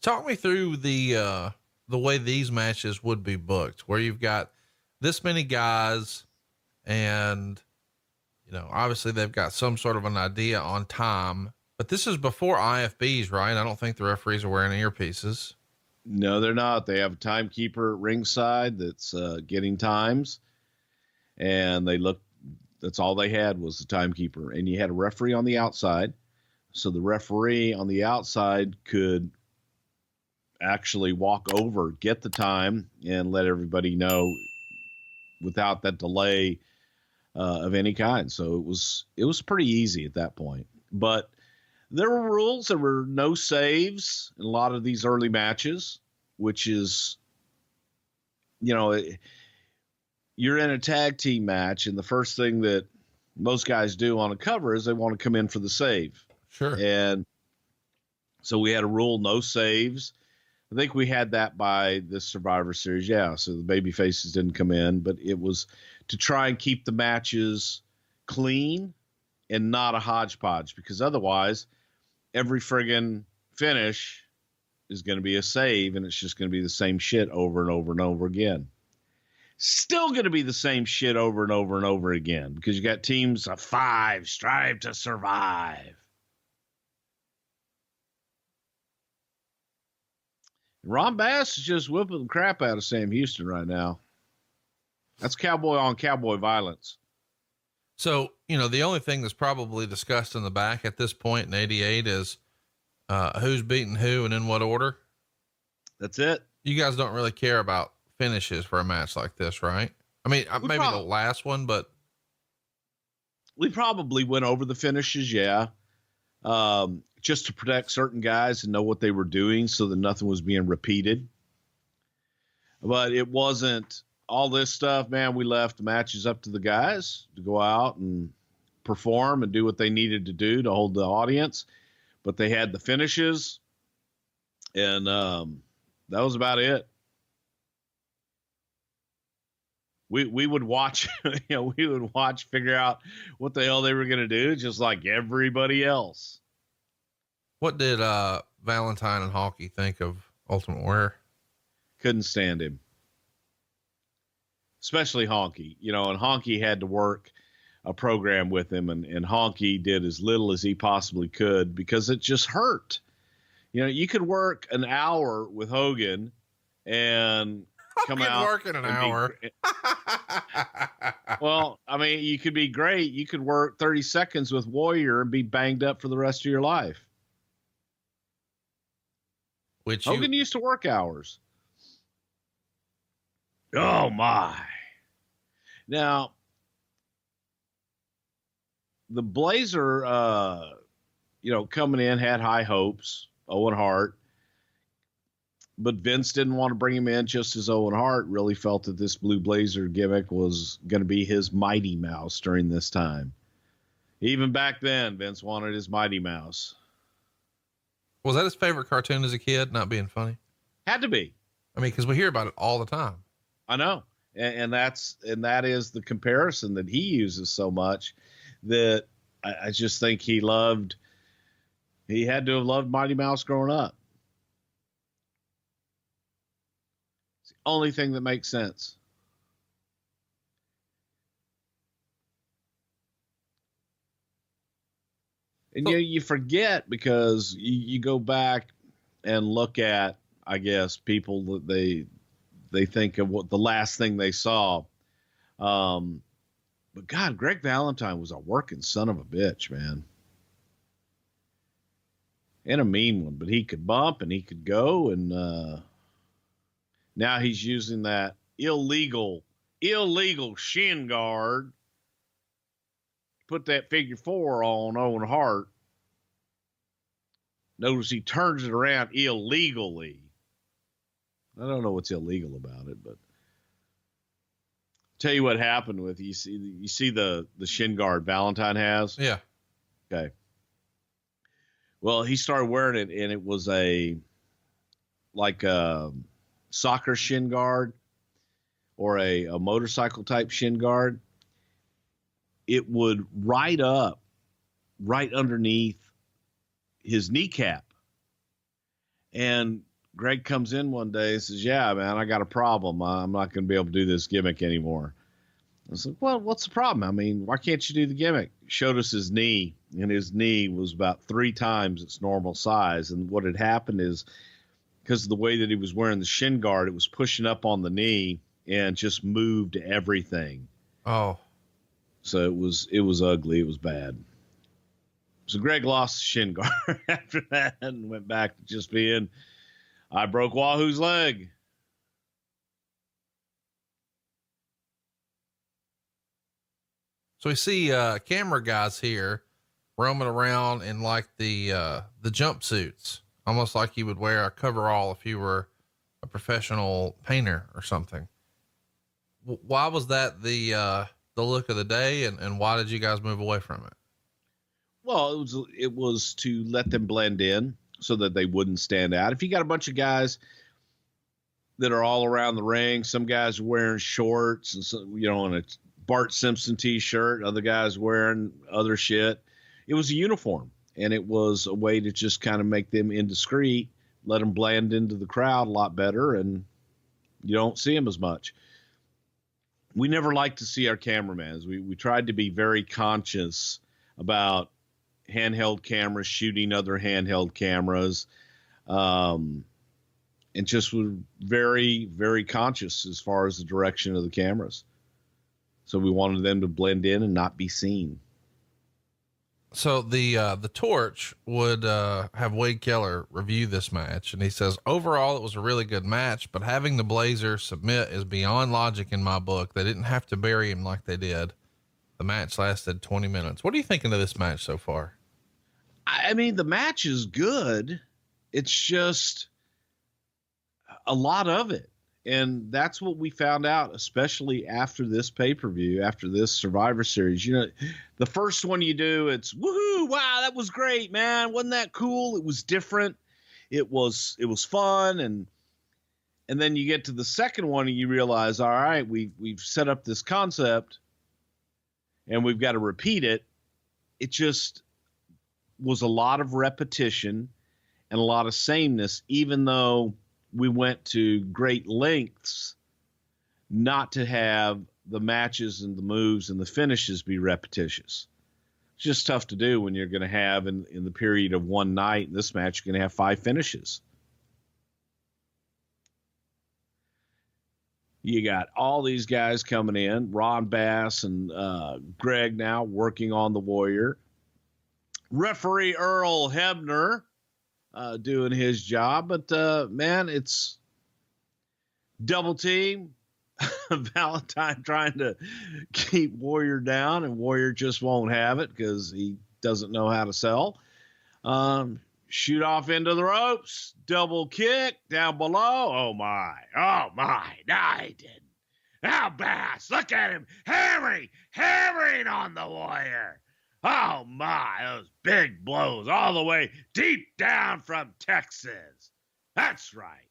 Talk me through the way these matches would be booked, where you've got this many guys and, obviously they've got some sort of an idea on time, but this is before IFBs, right? I don't think the referees are wearing earpieces. No, they're not. They have a timekeeper at ringside that's getting times, and that's all they had was the timekeeper. And you had a referee on the outside. So the referee on the outside could actually walk over, get the time, and let everybody know without that delay of any kind. So it was pretty easy at that point. But there were rules. There were no saves in a lot of these early matches, which is, you're in a tag team match, and the first thing that most guys do on a cover is they want to come in for the save. Sure. And so we had a rule, no saves. I think we had that by the Survivor Series. Yeah. So the baby faces didn't come in, but it was to try and keep the matches clean and not a hodgepodge, because otherwise every friggin' finish is going to be a save, and it's just going to be the same shit over and over and over again. Still going to be the same shit over and over and over again, because you got teams of 5 strive to survive. Ron Bass is just whipping the crap out of Sam Houston right now. That's cowboy on cowboy violence. So, the only thing that's probably discussed in the back at this point in 88 is who's beating who and in what order. That's it. You guys don't really care about finishes for a match like this, right? I mean, maybe the last one, but we probably went over the finishes. Yeah. Just to protect certain guys and know what they were doing so that nothing was being repeated. But it wasn't all this stuff, man. We left the matches up to the guys to go out and perform and do what they needed to do to hold the audience. But they had the finishes, and that was about it. We would watch, we would watch, figure out what the hell they were going to do, just like everybody else. What did Valentine and Honky think of Ultimate Warrior? Couldn't stand him. Especially Honky, and Honky had to work a program with him, and Honky did as little as he possibly could because it just hurt. You could work an hour with Hogan and come out. Work in an hour. Well, I mean, you could be great. You could work 30 seconds with Warrior and be banged up for the rest of your life. Which Hogan used to work hours. Oh my. Now, the Blazer, coming in had high hopes, Owen Hart, but Vince didn't want to bring him in just as Owen Hart really felt that this Blue Blazer gimmick was going to be his Mighty Mouse during this time. Even back then, Vince wanted his Mighty Mouse. Was that his favorite cartoon as a kid? Not being funny? Had to be. I mean, cause we hear about it all the time. I know. And that is the comparison that he uses so much that I just think he had to have loved Mighty Mouse growing up. It's the only thing that makes sense. And you forget because you go back and look at, I guess, people that they think of what the last thing they saw. But God, Greg Valentine was a working son of a bitch, man. And a mean one, but he could bump and he could go. And now he's using that illegal shin guard. Put that figure 4 on Owen Hart. Notice he turns it around illegally. I don't know what's illegal about it, but tell you what happened with you see the shin guard Valentine has? Yeah. Okay. Well, he started wearing it and it was like a soccer shin guard or a motorcycle type shin guard. It would ride up right underneath his kneecap. And Greg comes in one day and says, yeah, man, I got a problem. I'm not going to be able to do this gimmick anymore. I was like, well, what's the problem? I mean, why can't you do the gimmick? Showed us his knee, and his knee was about 3 times its normal size. And what had happened is, because of the way that he was wearing the shin guard, it was pushing up on the knee and just moved everything. Oh. So it was ugly. It was bad. So Greg lost the shin guard after that and went back to just being, I broke Wahoo's leg. So we see camera guys here roaming around in like the jumpsuits, almost like you would wear a coverall if you were a professional painter or something. Why was that the look of the day, and why did you guys move away from it? Well, it was to let them blend in so that they wouldn't stand out. If you got a bunch of guys that are all around the ring, some guys are wearing shorts and some, on a Bart Simpson t-shirt, other guys wearing other shit. It was a uniform, and it was a way to just kind of make them indiscreet, let them blend into the crowd a lot better, and you don't see them as much. We never liked to see our cameramans. We tried to be very conscious about handheld cameras shooting other handheld cameras, and just were very, very conscious as far as the direction of the cameras. So we wanted them to blend in and not be seen. So the Torch would have Wade Keller review this match, and he says, overall, it was a really good match, but having the Blazer submit is beyond logic in my book. They didn't have to bury him like they did. The match lasted 20 minutes. What are you thinking of this match so far? I mean, the match is good. It's just a lot of it. And that's what we found out, especially after this pay-per-view, after this Survivor Series. The first one you do, it's woohoo, wow, that was great, man. Wasn't that cool? It was different. It was fun. And then you get to the second one and you realize, all right, we've set up this concept and we've got to repeat it. It just was a lot of repetition and a lot of sameness, even though we went to great lengths not to have the matches and the moves and the finishes be repetitious. It's just tough to do when you're going to have in the period of one night in this match, you're going to have 5 finishes. You got all these guys coming in, Ron Bass and Greg now working on the Warrior. Referee Earl Hebner doing his job, but man, it's double team. Valentine trying to keep Warrior down, and Warrior just won't have it because he doesn't know how to sell. Shoot off into the ropes, double kick down below. Oh my, no, he didn't. Now Bass, look at him, hammering on the Warrior. Oh my, those big blows all the way deep down from Texas. That's right.